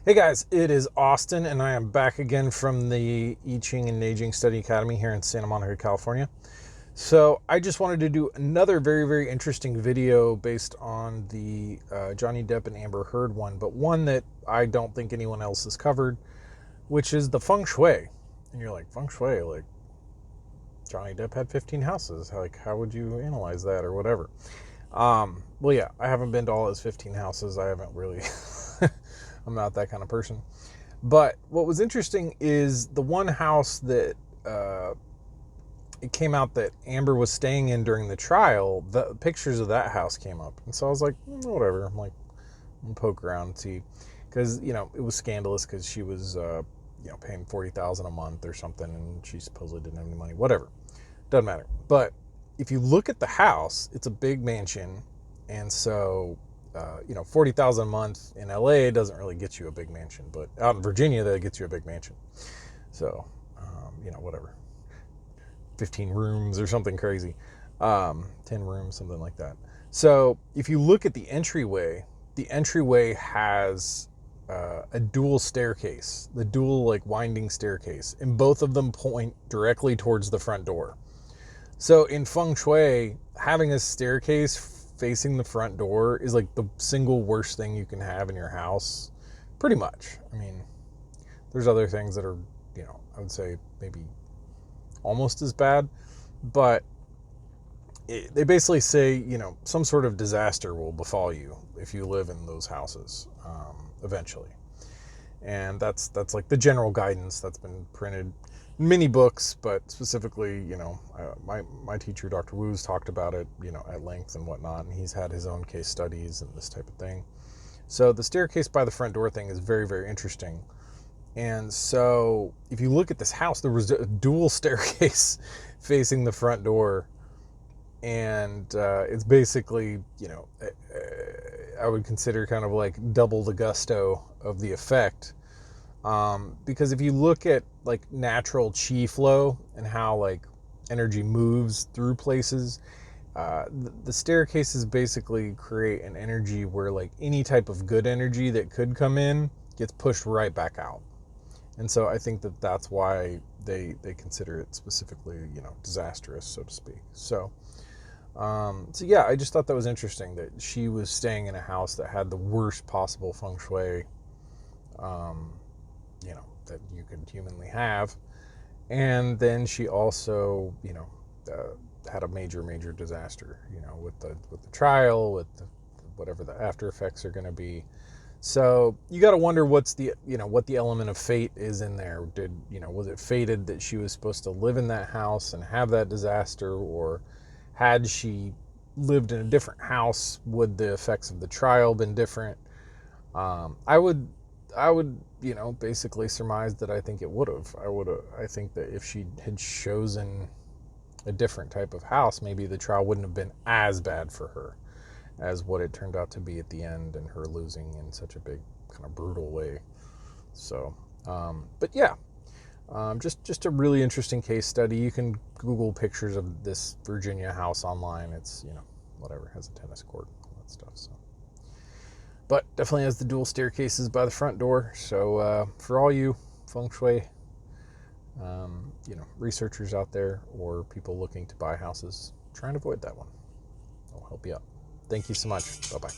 Hey guys, it is Austin, and I am back again from the I-Ching and I-Ching Study Academy here in Santa Monica, California. So I just wanted to do another very interesting video based on the Johnny Depp and Amber Heard one, but one that I don't think anyone else has covered, which is the feng shui. And you're like, feng shui? Like, Johnny Depp had 15 houses. Like, how would you analyze that or whatever? Well, yeah, I haven't been to all his 15 houses. I haven't really... I'm not that kind of person. But what was interesting is the one house that it came out that Amber was staying in during the trial, the pictures of that house came up. And so I was like, whatever. I'm like, I'm gonna poke around and see. Because, it was scandalous because she was, paying $40,000 a month or something, and she supposedly didn't have any money. Whatever. Doesn't matter. But if you look at the house, it's a big mansion. And so $40,000 a month in LA doesn't really get you a big mansion, but out in Virginia, that gets you a big mansion. So, whatever, 15 rooms or something crazy, 10 rooms, something like that. So if you look at the entryway has a dual staircase, the dual winding staircase, and both of them point directly towards the front door. So in feng shui, having a staircase facing the front door is like the single worst thing you can have in your house, pretty much. I mean, there's other things that are, I would say maybe almost as bad, but they basically say, some sort of disaster will befall you if you live in those houses eventually. And that's like the general guidance that's been printed in many books, but specifically, my teacher, Dr. Wu's, talked about it, at length and whatnot, and he's had his own case studies and this type of thing. So the staircase by the front door thing is very interesting. And so if you look at this house, there was a dual staircase facing the front door, and it's basically, I would consider kind of like double the gusto of the effect. Because if you look at natural chi flow and how energy moves through places, the staircases basically create an energy where any type of good energy that could come in gets pushed right back out. And so I think that that's why they consider it specifically, disastrous, so to speak. So yeah, I just thought that was interesting that she was staying in a house that had the worst possible feng shui, that you could humanly have. And then she also, had a major disaster, with the trial, with whatever the after effects are going to be. So you got to wonder what's the, what the element of fate is in there. Was it fated that she was supposed to live in that house and have that disaster, or had she lived in a different house, would the effects of the trial been different? I would, basically surmise that I think it would have. I think that if she had chosen a different type of house, maybe the trial wouldn't have been as bad for her as what it turned out to be at the end, and her losing in such a big, kind of brutal way. So, but yeah, just a really interesting case study. You can Google pictures of this Virginia house online. It's, whatever, has a tennis court, all that stuff. So, but definitely has the dual staircases by the front door. So for all you feng shui, researchers out there, or people looking to buy houses, try and avoid that one. I'll help you out. Thank you so much. Bye-bye.